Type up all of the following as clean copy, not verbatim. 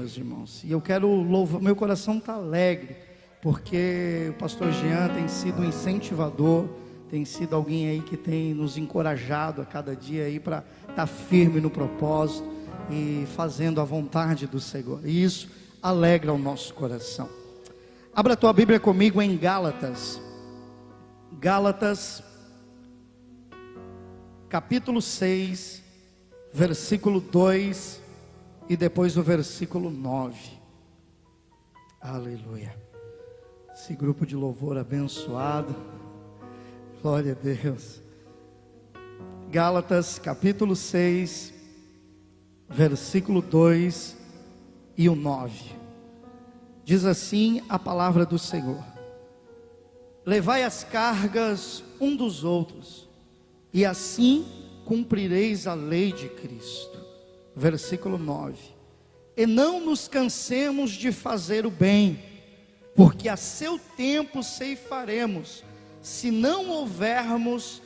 Meus irmãos, e eu quero louvar, meu coração está alegre, porque o pastor Jean tem sido um incentivador, tem sido alguém aí que tem nos encorajado a cada dia aí para estar firme no propósito e fazendo a vontade do Senhor, e isso alegra o nosso coração. Abra a tua Bíblia comigo em Gálatas, capítulo 6, versículo 2 e depois o versículo 9. Aleluia. Esse grupo de louvor abençoado. Glória a Deus. Gálatas capítulo 6, versículo 2 e o 9. Diz assim a palavra do Senhor: levai as cargas um dos outros, e assim cumprireis a lei de Cristo. Versículo 9: e não nos cansemos de fazer o bem, porque a seu tempo ceifaremos, se não houvermos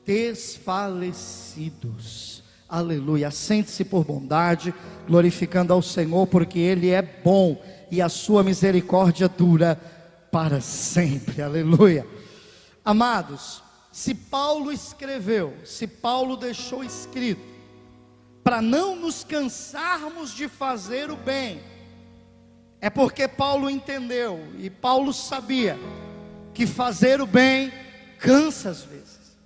desfalecidos. Aleluia. Sente-se por bondade, glorificando ao Senhor, porque Ele é bom e a sua misericórdia dura para sempre. Aleluia. Amados, se Paulo escreveu, se Paulo deixou escrito para não nos cansarmos de fazer o bem, é porque Paulo entendeu e Paulo sabia que fazer o bem cansa às vezes.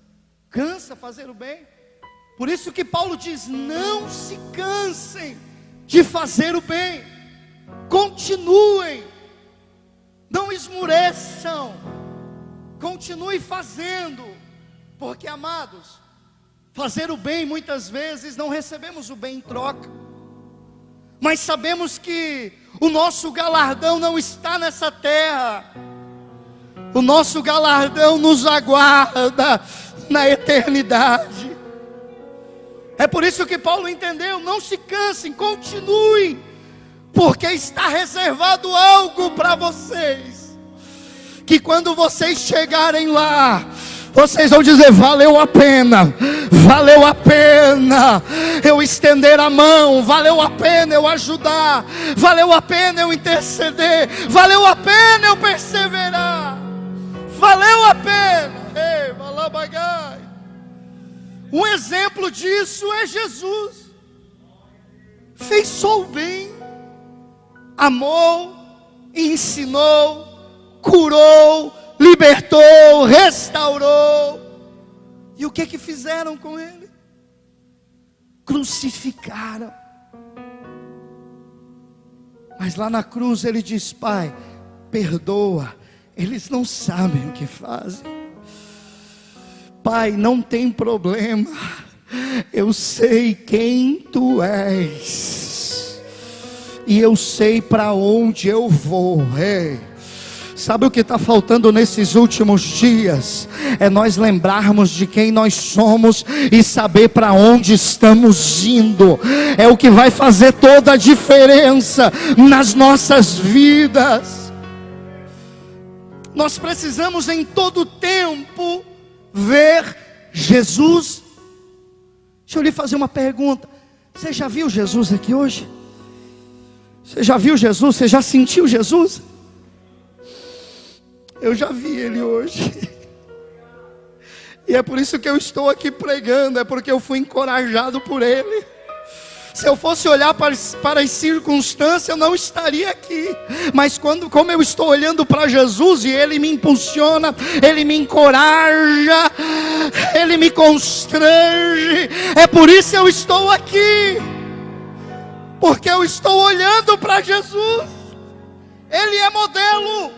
Cansa fazer o bem. Por isso que Paulo diz: não se cansem de fazer o bem, continuem, não esmoreçam, continue fazendo, porque, amados, fazer o bem, muitas vezes não recebemos o bem em troca, mas sabemos que o nosso galardão não está nessa terra, o nosso galardão nos aguarda na eternidade. É por isso que Paulo entendeu: não se cansem, continuem, porque está reservado algo para vocês, que quando vocês chegarem lá, vocês vão dizer: valeu a pena eu estender a mão, valeu a pena eu ajudar, valeu a pena eu interceder, valeu a pena eu perseverar, valeu a pena. Ei, malabagai. Um exemplo disso é Jesus. Fez só o bem, amou, ensinou, curou, libertou, restaurou. E o que fizeram com ele? Crucificaram. Mas lá na cruz ele diz: Pai, perdoa, eles não sabem o que fazem. Pai, não tem problema, eu sei quem Tu és, e eu sei para onde eu vou. Ei, sabe o que está faltando nesses últimos dias? É nós lembrarmos de quem nós somos e saber para onde estamos indo. É o que vai fazer toda a diferença nas nossas vidas. Nós precisamos em todo tempo ver Jesus. Deixa eu lhe fazer uma pergunta: você já viu Jesus aqui hoje? Você já viu Jesus? Você já sentiu Jesus? Eu já vi Ele hoje. E é por isso que eu estou aqui pregando. É porque eu fui encorajado por Ele. Se eu fosse olhar para as circunstâncias, eu não estaria aqui. Mas como eu estou olhando para Jesus, e Ele me impulsiona, Ele me encoraja, Ele me constrange, é por isso que eu estou aqui. Porque eu estou olhando para Jesus. Ele é modelo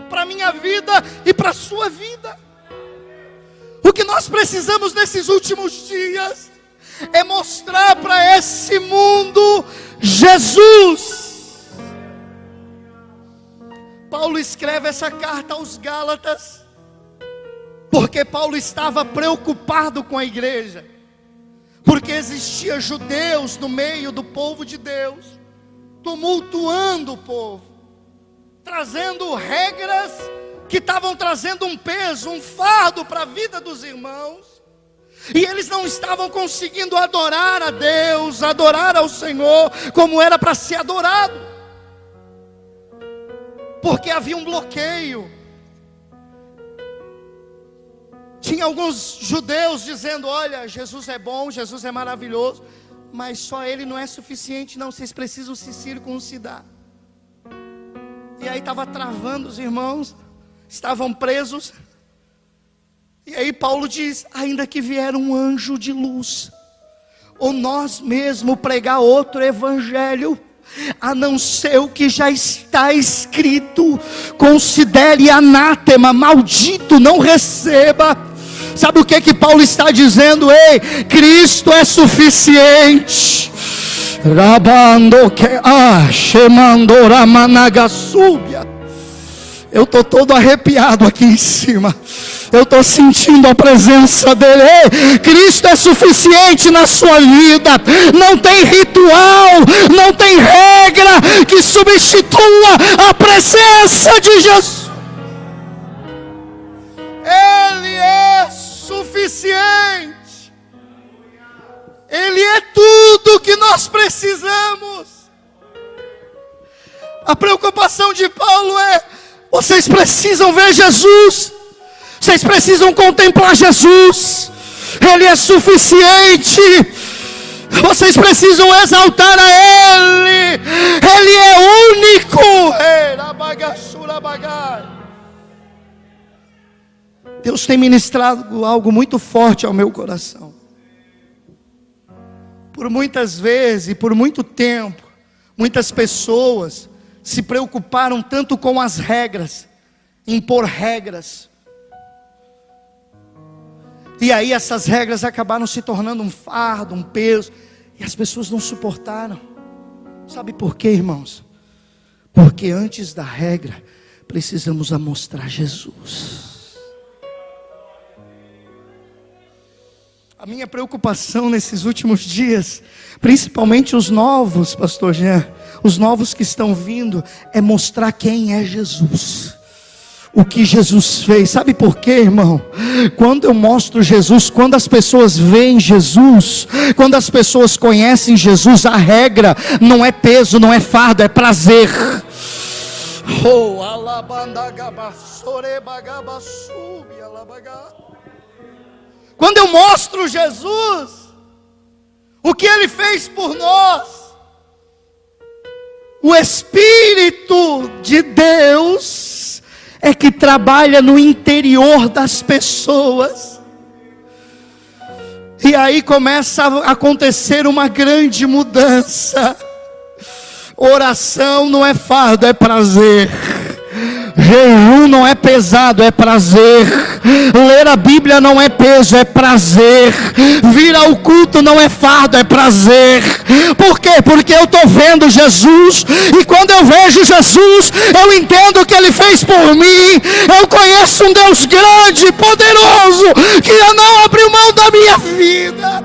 para a minha vida e para a sua vida. O que nós precisamos nesses últimos dias é mostrar para esse mundo Jesus. Paulo escreve essa carta aos Gálatas porque Paulo estava preocupado com a igreja, porque existia judeus no meio do povo de Deus, tumultuando o povo, trazendo regras que estavam trazendo um peso, um fardo para a vida dos irmãos. E eles não estavam conseguindo adorar a Deus, adorar ao Senhor como era para ser adorado. porque havia um bloqueio. Tinha alguns judeus dizendo: olha, Jesus é bom, Jesus é maravilhoso, mas só Ele não é suficiente, não, vocês precisam se circuncidar. E aí estava travando os irmãos, estavam presos. E aí Paulo diz: ainda que vier um anjo de luz, ou nós mesmos pregar outro evangelho, a não ser o que já está escrito, considere anátema, maldito, não receba. Sabe o que Paulo está dizendo? Ei, Cristo é suficiente. Eu estou todo arrepiado aqui em cima. Eu estou sentindo a presença dele. Ei, Cristo é suficiente na sua vida. Não tem ritual, não tem regra que substitua a presença de Jesus. Ele é suficiente. Ele é tudo que nós precisamos. A preocupação de Paulo é: vocês precisam ver Jesus. Vocês precisam contemplar Jesus. Ele é suficiente. Vocês precisam exaltar a Ele. Ele é único. Deus tem ministrado algo muito forte ao meu coração. Por muitas vezes e por muito tempo, muitas pessoas se preocuparam tanto com as regras, impor regras. E aí essas regras acabaram se tornando um fardo, um peso, e as pessoas não suportaram. Sabe por quê, irmãos? Porque antes da regra, precisamos mostrar Jesus. A minha preocupação nesses últimos dias, principalmente os novos, pastor Jean, os novos que estão vindo, é mostrar quem é Jesus. O que Jesus fez. Sabe por quê, irmão? Quando eu mostro Jesus, quando as pessoas veem Jesus, quando as pessoas conhecem Jesus, a regra não é peso, não é fardo, é prazer. Oh, quando eu mostro Jesus, o que Ele fez por nós, o Espírito de Deus é que trabalha no interior das pessoas. E aí começa a acontecer uma grande mudança. Oração não é fardo, é prazer. Jejum não é pesado, é prazer. Ler a Bíblia não é peso, é prazer. Vir ao culto não é fardo, é prazer. Por quê? Porque eu estou vendo Jesus. E quando eu vejo Jesus, eu entendo o que Ele fez por mim. Eu conheço um Deus grande, poderoso, que eu não abriu mão da minha vida.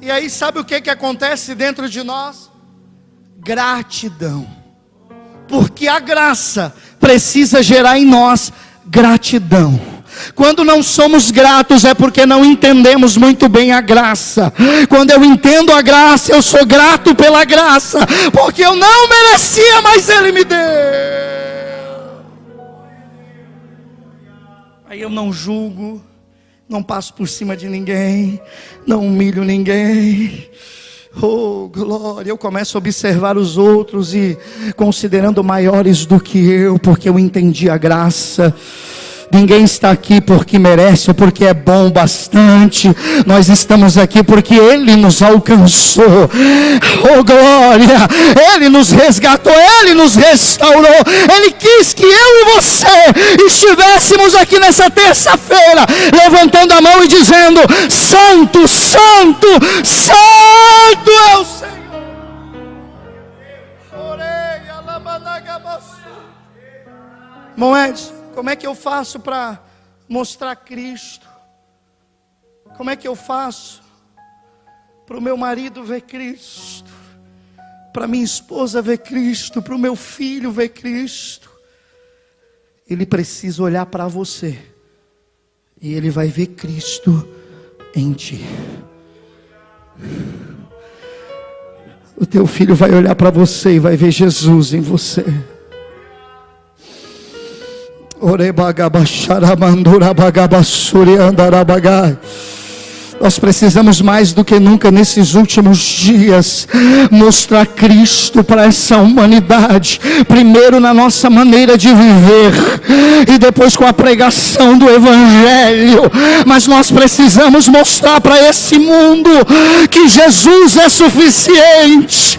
E aí sabe o que acontece dentro de nós? Gratidão. Porque a graça precisa gerar em nós gratidão. Quando não somos gratos é porque não entendemos muito bem a graça. Quando eu entendo a graça, eu sou grato pela graça, porque eu não merecia, mas Ele me deu. Aí eu não julgo, não passo por cima de ninguém, não humilho ninguém. Oh, glória, eu começo a observar os outros e considerando maiores do que eu, porque eu entendi a graça. Ninguém está aqui porque merece ou porque é bom bastante. Nós estamos aqui porque Ele nos alcançou. Oh, glória, Ele nos resgatou, Ele nos restaurou. Ele quis que eu e você estivéssemos aqui nessa terça-feira, levantando a mão e dizendo: Santo, Santo, Santo é o Senhor. Moedas, como é que eu faço para mostrar Cristo? Como é que eu faço para o meu marido ver Cristo? Para minha esposa ver Cristo? Para o meu filho ver Cristo? Ele precisa olhar para você e ele vai ver Cristo em ti. O teu filho vai olhar para você e vai ver Jesus em você. Nós precisamos mais do que nunca nesses últimos dias mostrar Cristo para essa humanidade, primeiro na nossa maneira de viver e depois com a pregação do Evangelho. Mas nós precisamos mostrar para esse mundo que Jesus é suficiente.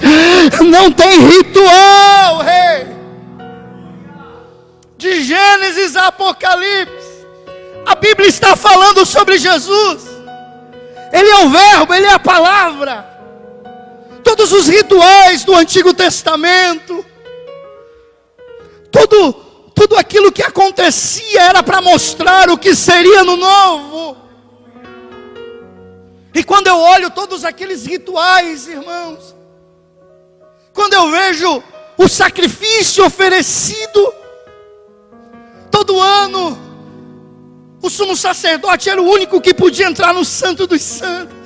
Não tem ritual, rei. De Gênesis a Apocalipse, a Bíblia está falando sobre Jesus. Ele é o verbo, ele é a palavra. Todos os rituais do Antigo Testamento, tudo aquilo que acontecia era para mostrar o que seria no Novo. E quando eu olho todos aqueles rituais, irmãos, quando eu vejo o sacrifício oferecido, todo ano, o sumo sacerdote era o único que podia entrar no Santo dos Santos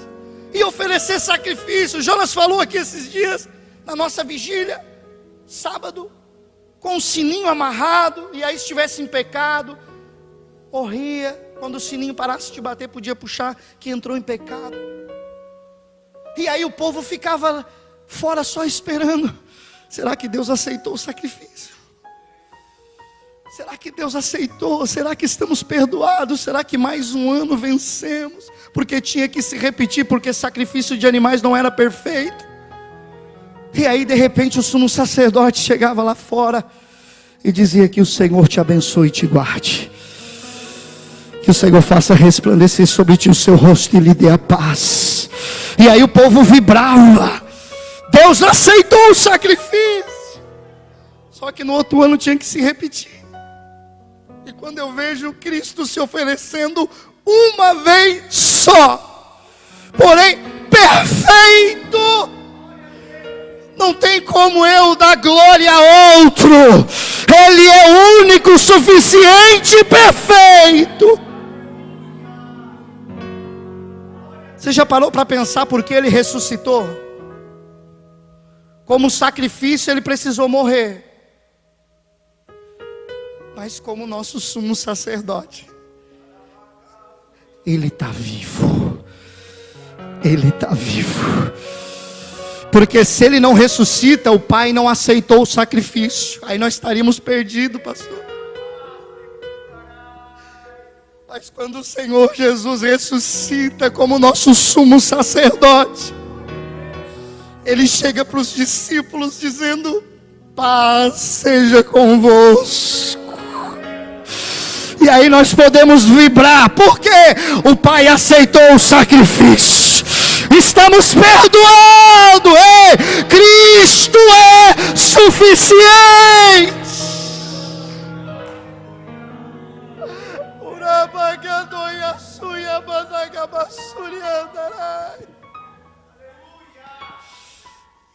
e oferecer sacrifício. Jonas falou aqui esses dias, na nossa vigília, sábado, com o sininho amarrado, e aí se estivesse em pecado, morria. Quando o sininho parasse de bater, podia puxar, que entrou em pecado. E aí o povo ficava fora só esperando. Será que Deus aceitou o sacrifício? Será que Deus aceitou? Será que estamos perdoados? Será que mais um ano vencemos? Porque tinha que se repetir, porque sacrifício de animais não era perfeito. E aí de repente o sumo sacerdote chegava lá fora e dizia: que o Senhor te abençoe e te guarde, que o Senhor faça resplandecer sobre ti o seu rosto e lhe dê a paz. E aí o povo vibrava. Deus aceitou o sacrifício. Só que no outro ano tinha que se repetir. E quando eu vejo Cristo se oferecendo uma vez só, porém perfeito, não tem como eu dar glória a outro. Ele é o único, suficiente e perfeito. Você já parou para pensar por que ele ressuscitou? Como sacrifício ele precisou morrer, mas como nosso sumo sacerdote, ele está vivo. Ele está vivo. Porque se ele não ressuscita, o Pai não aceitou o sacrifício. Aí nós estaríamos perdidos, pastor. Mas quando o Senhor Jesus ressuscita como nosso sumo sacerdote, ele chega para os discípulos dizendo: paz seja convosco. E aí nós podemos vibrar, porque o Pai aceitou o sacrifício. Estamos perdoados. Cristo é suficiente.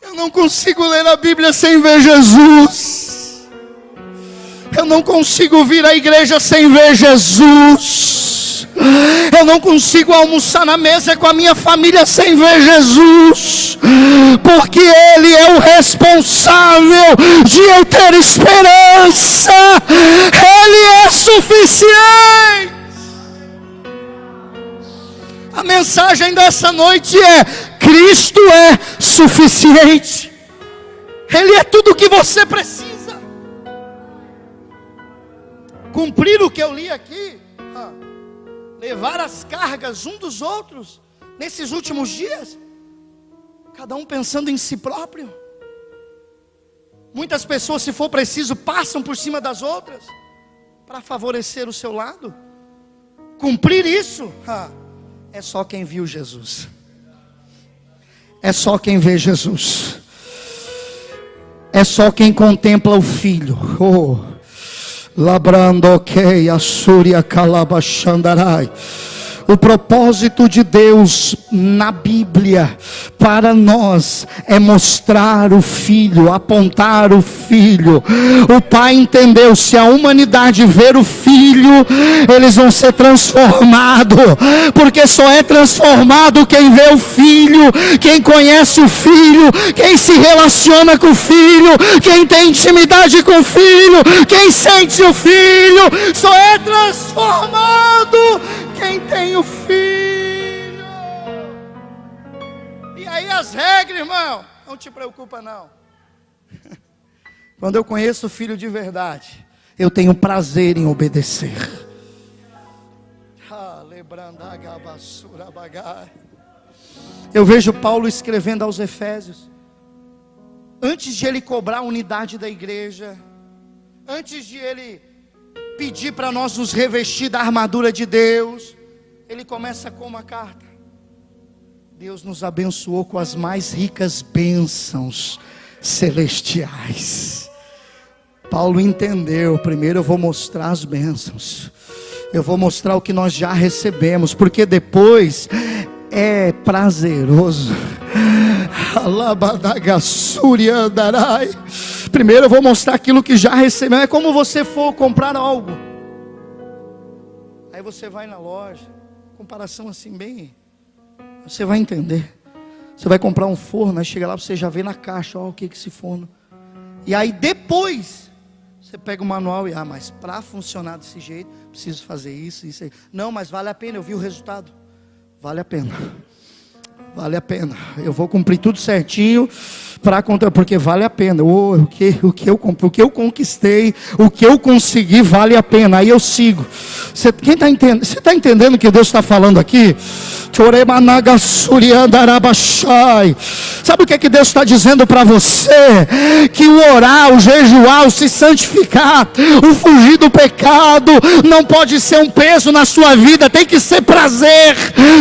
Eu não consigo ler a Bíblia sem ver Jesus. Eu não consigo vir à igreja sem ver Jesus. Eu não consigo almoçar na mesa com a minha família sem ver Jesus. Porque Ele é o responsável de eu ter esperança. Ele é suficiente. A mensagem dessa noite é: Cristo é suficiente. Ele é tudo o que você precisa. Cumprir o que eu li aqui, levar as cargas um dos outros, nesses últimos dias, cada um pensando em si próprio. Muitas pessoas, se for preciso, passam por cima das outras, para favorecer o seu lado. Cumprir isso, é só quem viu Jesus. É só quem vê Jesus. É só quem contempla o Filho. Labrando que a Súria calabachandarai. O propósito de Deus na Bíblia para nós é mostrar o Filho, apontar o Filho. O Pai entendeu, se a humanidade ver o Filho, eles vão ser transformados, porque só é transformado quem vê o Filho, quem conhece o Filho, quem se relaciona com o Filho, quem tem intimidade com o Filho, quem sente o Filho. Só é transformado quem tem o Filho. E aí as regras, irmão, não te preocupa não. Quando eu conheço o Filho de verdade, eu tenho prazer em obedecer. Eu vejo Paulo escrevendo aos Efésios, antes de ele cobrar a unidade da igreja, antes de ele pedir para nós nos revestir da armadura de Deus, ele começa com uma carta: Deus nos abençoou com as mais ricas bênçãos celestiais. Paulo entendeu, primeiro eu vou mostrar as bênçãos, eu vou mostrar o que nós já recebemos, porque depois é prazeroso. Primeiro eu vou mostrar aquilo que já recebeu. É como você for comprar algo, aí você vai na loja, comparação assim bem, você vai entender. Você vai comprar um forno, aí chega lá, você já vê na caixa, ó, o que é esse forno. E aí depois você pega o manual e, mas para funcionar desse jeito, preciso fazer isso, isso aí. Não, mas vale a pena, eu vi o resultado. Vale a pena. Vale a pena. Eu vou cumprir tudo certinho para contar, porque vale a pena. O que eu conquistei, o que eu consegui, vale a pena. Aí eu sigo. Você está entendendo o que Deus está falando aqui? Sabe o que é que Deus está dizendo para você? Que o orar, o jejuar, o se santificar, o fugir do pecado não pode ser um peso na sua vida, tem que ser prazer.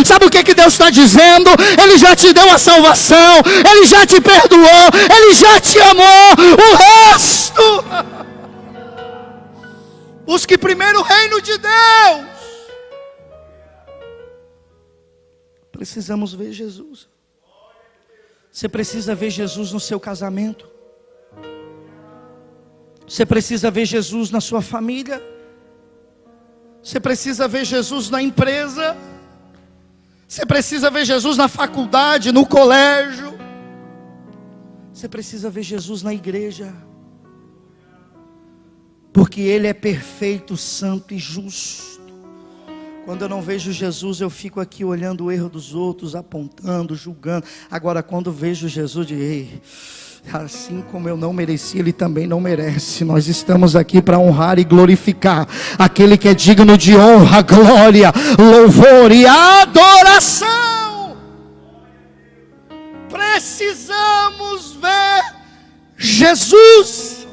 Sabe o que é que Deus está dizendo? Ele já te deu a salvação, Ele já te perdoou, Ele já te amou. O resto, busque primeiro o reino de Deus. Precisamos ver Jesus. Você precisa ver Jesus no seu casamento. Você precisa ver Jesus na sua família. Você precisa ver Jesus na empresa. Você precisa ver Jesus na faculdade, no colégio. Você precisa ver Jesus na igreja. Porque Ele é perfeito, santo e justo. Quando eu não vejo Jesus, eu fico aqui olhando o erro dos outros, apontando, julgando. Agora, quando vejo Jesus, ei, assim como eu não mereci, Ele também não merece. Nós estamos aqui para honrar e glorificar aquele que é digno de honra, glória, louvor e adoração. Precisamos ver Jesus.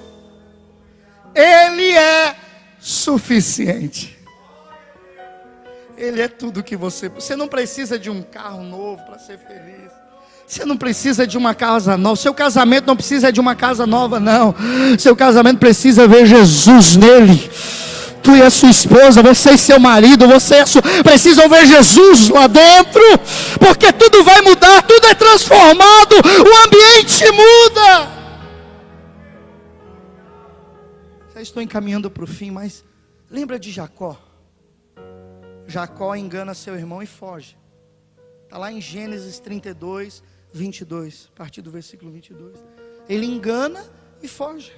Ele é suficiente. Ele é tudo que você não precisa de um carro novo para ser feliz. Você não precisa de uma casa nova. Seu casamento não precisa de uma casa nova, não. Seu casamento precisa ver Jesus nele. Tu e a sua esposa, você e seu marido, precisam ver Jesus lá dentro. Porque tudo vai mudar, tudo é transformado, o ambiente muda. Já estou encaminhando para o fim, mas lembra de Jacó? Jacó engana seu irmão e foge. Está lá em Gênesis 32, 22. A partir do versículo 22. Ele engana e foge.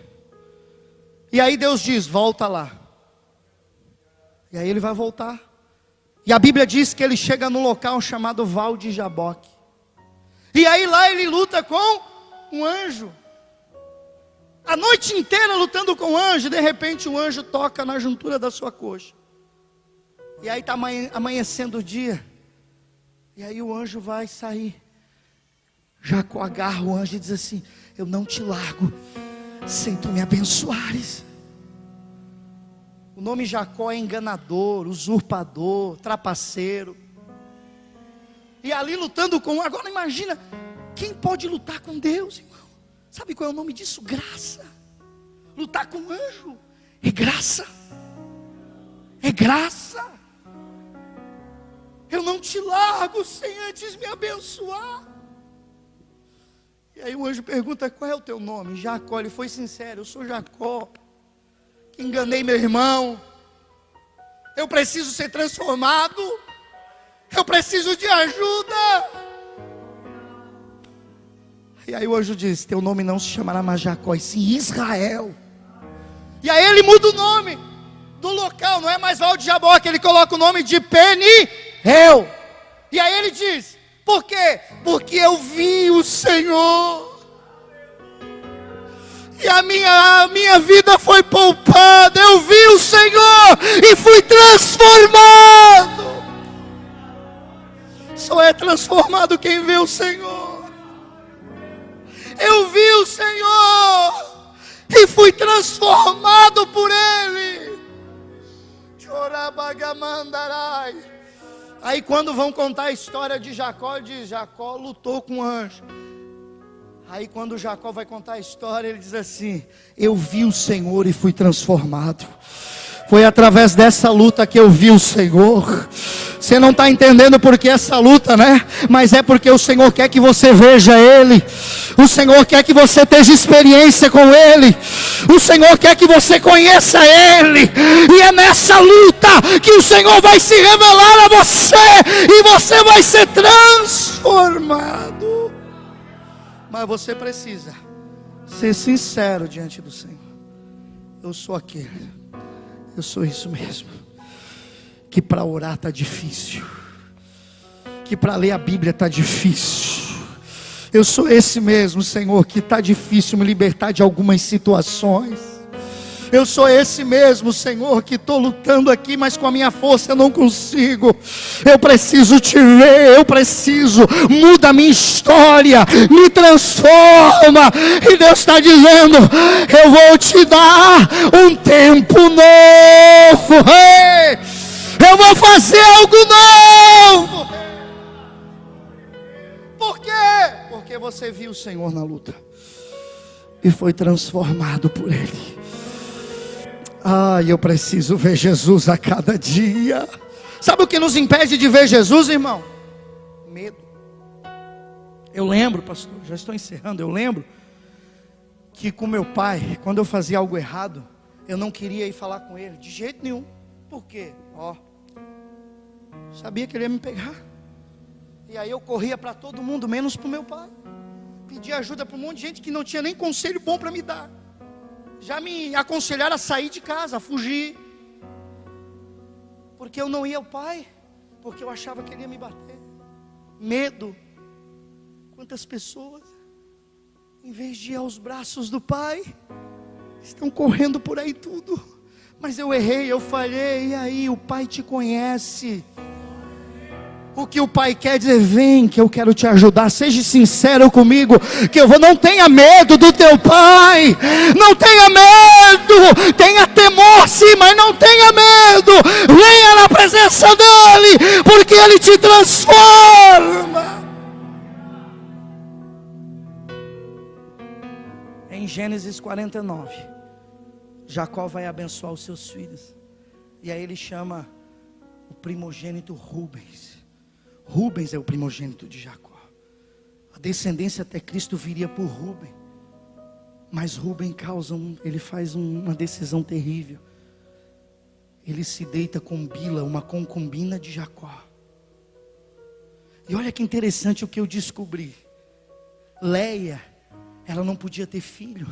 E aí Deus diz, volta lá. E aí ele vai voltar. E a Bíblia diz que ele chega num local chamado Val de Jaboque. E aí lá ele luta com um anjo. A noite inteira lutando com o anjo. De repente o anjo toca na juntura da sua coxa. E aí está amanhecendo o dia. E aí o anjo vai sair. Jacó agarra o anjo e diz assim: eu não te largo sem tu me abençoares. O nome Jacó é enganador, usurpador, trapaceiro. E ali lutando com... Agora imagina, quem pode lutar com Deus, irmão? Sabe qual é o nome disso? Graça. Lutar com anjo é graça. É graça. Eu não te largo sem antes me abençoar. E aí o anjo pergunta: qual é o teu nome? Jacó. Ele foi sincero: eu sou Jacó, que enganei meu irmão. Eu preciso ser transformado. Eu preciso de ajuda. E aí o anjo diz: teu nome não se chamará mais Jacó, e sim Israel. E aí ele muda o nome do local. Não é mais Val de Jaboque, ele coloca o nome de Peniel. E aí ele diz: por quê? Porque eu vi o Senhor, e a minha vida foi poupada. Eu vi o Senhor e fui transformado. Só é transformado quem vê o Senhor. Eu vi o Senhor e fui transformado por Ele. Chorabagamandarai. Aí quando vão contar a história de Jacó, diz: Jacó lutou com o anjo. Aí quando Jacó vai contar a história, ele diz assim: eu vi o Senhor e fui transformado. Foi através dessa luta que eu vi o Senhor. Você não está entendendo por que essa luta, né? Mas é porque o Senhor quer que você veja Ele. O Senhor quer que você tenha experiência com Ele. O Senhor quer que você conheça Ele. E é nessa luta que o Senhor vai se revelar a você. E você vai ser transformado. Mas você precisa ser sincero diante do Senhor. Eu sou aquele. Eu sou isso mesmo. Que para orar está difícil. Que para ler a Bíblia está difícil. Eu sou esse mesmo, Senhor, que está difícil me libertar de algumas situações. Eu sou esse mesmo, Senhor, que estou lutando aqui, mas com a minha força eu não consigo. Eu preciso te ver, eu preciso. Muda a minha história, me transforma. E Deus está dizendo: eu vou te dar um tempo novo. Eu vou fazer algo novo. Por quê? Porque você viu o Senhor na luta e foi transformado por Ele. Eu preciso ver Jesus a cada dia. Sabe o que nos impede de ver Jesus, irmão? Medo. Eu lembro, pastor, já estou encerrando. Eu lembro que com meu pai, quando eu fazia algo errado, eu não queria ir falar com ele, de jeito nenhum. Por quê? Sabia que ele ia me pegar. E aí eu corria para todo mundo, menos para o meu pai. Pedia ajuda para um monte de gente que não tinha nem conselho bom para me dar. Já me aconselharam a sair de casa, a fugir. Porque eu não ia ao pai. Porque eu achava que ele ia me bater. Medo. Quantas pessoas, em vez de ir aos braços do pai, estão correndo por aí tudo. Mas eu errei, eu falhei. E aí, o pai te conhece. O que o pai quer dizer: vem que eu quero te ajudar. Seja sincero comigo, que eu vou. Não tenha medo do teu pai. Não tenha medo. Tenha temor sim, mas não tenha medo. Venha na presença dele, porque ele te transforma. Em Gênesis 49, Jacó vai abençoar os seus filhos. E aí ele chama o primogênito Rubens. Rubens é o primogênito de Jacó. A descendência até Cristo viria por Rubem. Mas Rubem ele faz uma decisão terrível. Ele se deita com Bila, uma concubina de Jacó. E olha que interessante o que eu descobri. Leia, ela não podia ter filho.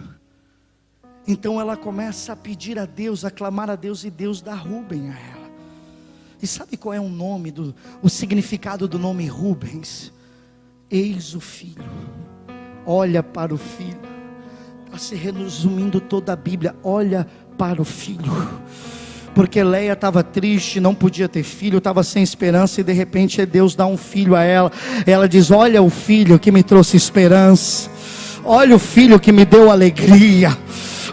Então ela começa a pedir a Deus, a clamar a Deus, e Deus dá Rubem a ela. E sabe qual é o significado do nome Rubens? Eis o filho. Olha para o filho. Está se resumindo toda a Bíblia. Olha para o filho. Porque Leia estava triste, não podia ter filho, estava sem esperança, e de repente Deus dá um filho a ela. Ela diz: olha o filho que me trouxe esperança. Olha o filho que me deu alegria.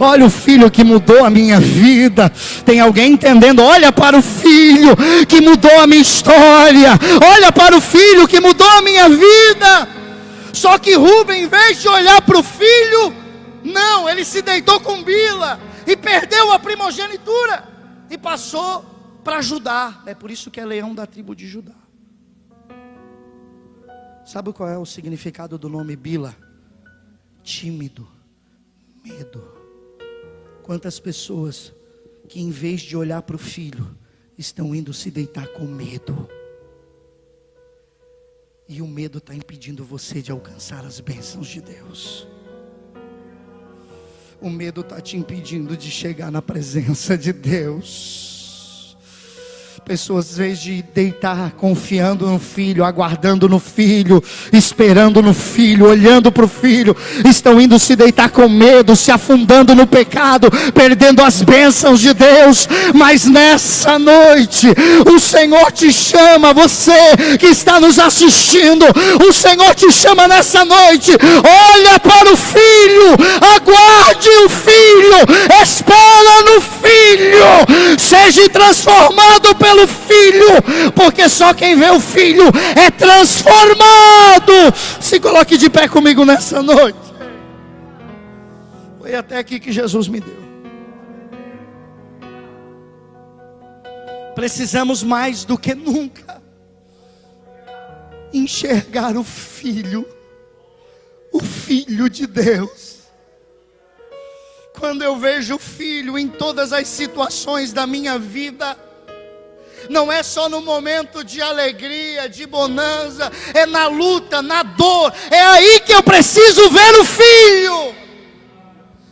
Olha o filho que mudou a minha vida. Tem alguém entendendo? Olha para o filho que mudou a minha história. Olha para o filho que mudou a minha vida. Só que Rubem, em vez de olhar para o filho, não, ele se deitou com Bila e perdeu a primogenitura e passou para Judá. É por isso que é leão da tribo de Judá. Sabe qual é o significado do nome Bila? Tímido, medo. Quantas pessoas que em vez de olhar para o filho, estão indo se deitar com medo. E o medo está impedindo você de alcançar as bênçãos de Deus. O medo está te impedindo de chegar na presença de Deus. Pessoas, às vezes de deitar confiando no filho, aguardando no filho, esperando no filho, olhando para o filho, estão indo se deitar com medo, se afundando no pecado, perdendo as bênçãos de Deus. Mas nessa noite, o Senhor te chama, você que está nos assistindo, o Senhor te chama nessa noite. Olha para o filho, aguarde o filho, espera no filho, seja transformado pelo filho, porque só quem vê o filho é transformado. Se coloque de pé comigo nessa noite. Foi até aqui que Jesus me deu. Precisamos mais do que nunca enxergar o filho de Deus. Quando eu vejo o filho em todas as situações da minha vida, não é só no momento de alegria, de bonança, é na luta, na dor, é aí que eu preciso ver o filho,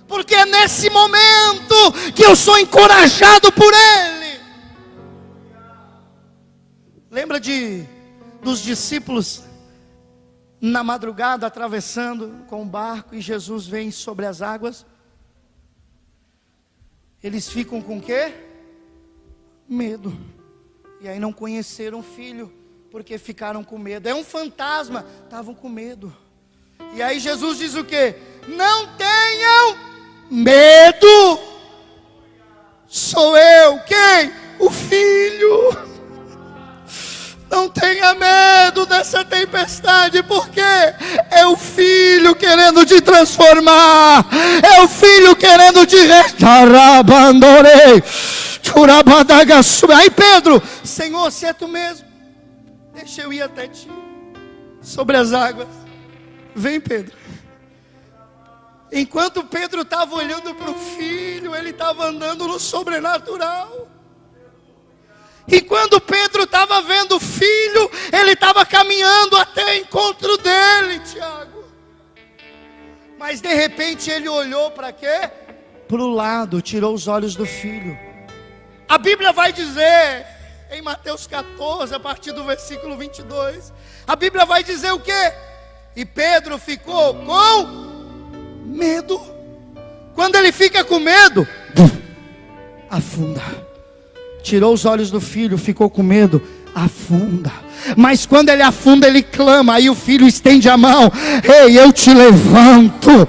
porque é nesse momento que eu sou encorajado por ele. Lembra dos discípulos na madrugada atravessando com o barco e Jesus vem sobre as águas? Eles ficam com o quê? Medo. E aí não conheceram o filho, porque ficaram com medo. É um fantasma, estavam com medo. E aí Jesus diz o quê? Não tenham medo. Sou eu. Quem? O filho. Não tenha medo dessa tempestade, porque é o filho querendo te transformar. É o filho querendo te restaurar. Aí Pedro, Senhor, se é tu mesmo, deixa eu ir até ti, sobre as águas. Vem, Pedro. Enquanto Pedro estava olhando para o filho, ele estava andando no sobrenatural. E quando Pedro estava vendo o filho, ele estava caminhando até o encontro dele, Tiago. Mas de repente ele olhou para quê? Para o lado, tirou os olhos do filho. A Bíblia vai dizer, em Mateus 14, a partir do versículo 22, a Bíblia vai dizer o quê? E Pedro ficou com medo. Quando ele fica com medo, afunda. Tirou os olhos do filho, ficou com medo, afunda. Mas quando ele afunda, ele clama. Aí o filho estende a mão. Ei, eu te levanto.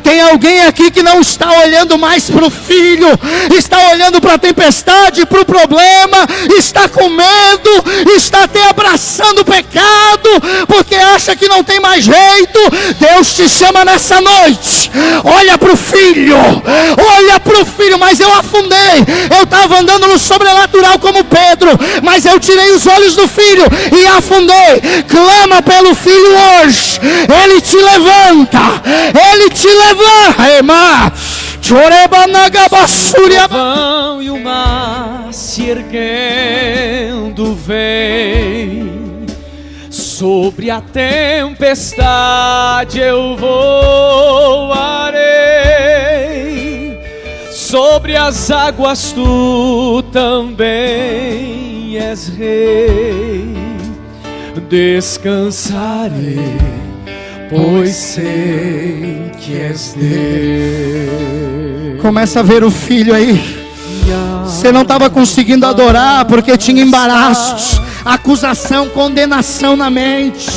Tem alguém aqui que não está olhando mais para o filho, está olhando para a tempestade, para o problema, está com medo, está até abraçando o pecado, porque acha que não tem mais jeito. Deus te chama nessa noite. Olha para o filho, olha para o filho. Mas eu afundei, eu estava andando no sobrenatural como Pedro, mas eu tirei os olhos do filho e afundei. Clama pelo filho hoje. Ele te levanta, ele te levanta. Vão e o mar se erguendo vem, sobre a tempestade eu voarei, sobre as águas tu também és rei. Descansarei, pois sei que és Deus. Começa a ver o filho aí. Você não estava conseguindo adorar porque tinha embaraços, acusação, condenação na mente.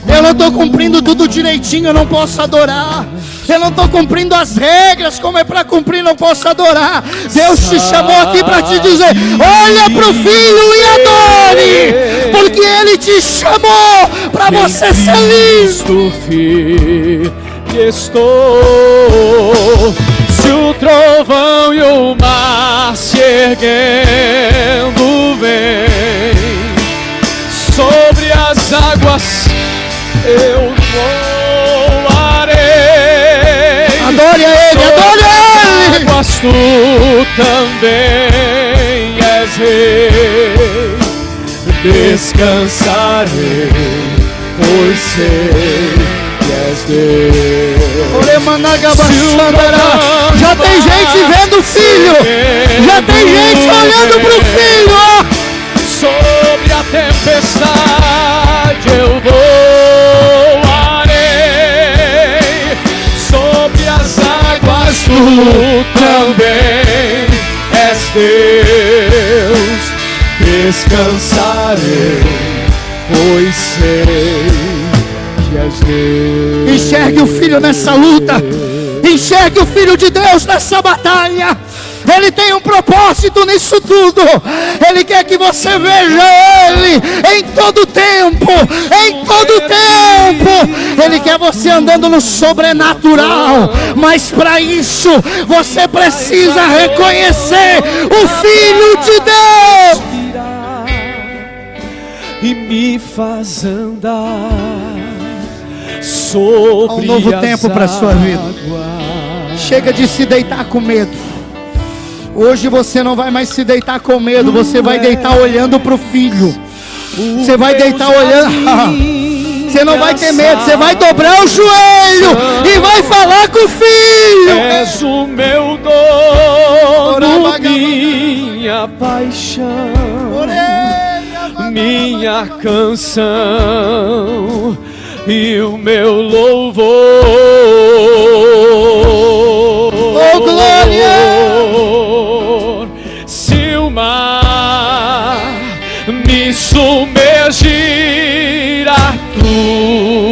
Eu não estou cumprindo tudo direitinho, eu não posso adorar. Eu não estou cumprindo as regras como é para cumprir, não posso adorar. Deus te chamou aqui para te dizer: olha para o filho e adore, porque Ele te chamou para você ser livre. Estou, se o trovão e o mar se erguendo vem, sobre as águas eu voarei. Adore a Ele, adore a Ele. Águas tu também és rei. Descansarei, pois sei que és Deus. Já tem gente vendo o filho. Já tem gente olhando para o filho. Sobre a tempestade eu voarei. Sobre as águas tu também és Deus. Descansarei, pois sei que és Deus. Enxergue o filho nessa luta. Enxergue o filho de Deus nessa batalha. Ele tem um propósito nisso tudo. Ele quer que você veja Ele em todo tempo. Em todo tempo. Ele quer você andando no sobrenatural. Mas para isso você precisa reconhecer o Filho de Deus. E me faz andar sobre há um novo tempo para a sua vida. Chega de se deitar com medo. Hoje você não vai mais se deitar com medo. Você vai deitar olhando para o Filho. Você vai deitar olhando. Você não vai ter medo. Você vai dobrar o joelho e vai falar com o Filho. És o meu dono, minha paixão, minha canção e o meu louvor. Oh, glória! Se o mar me submergir, a tua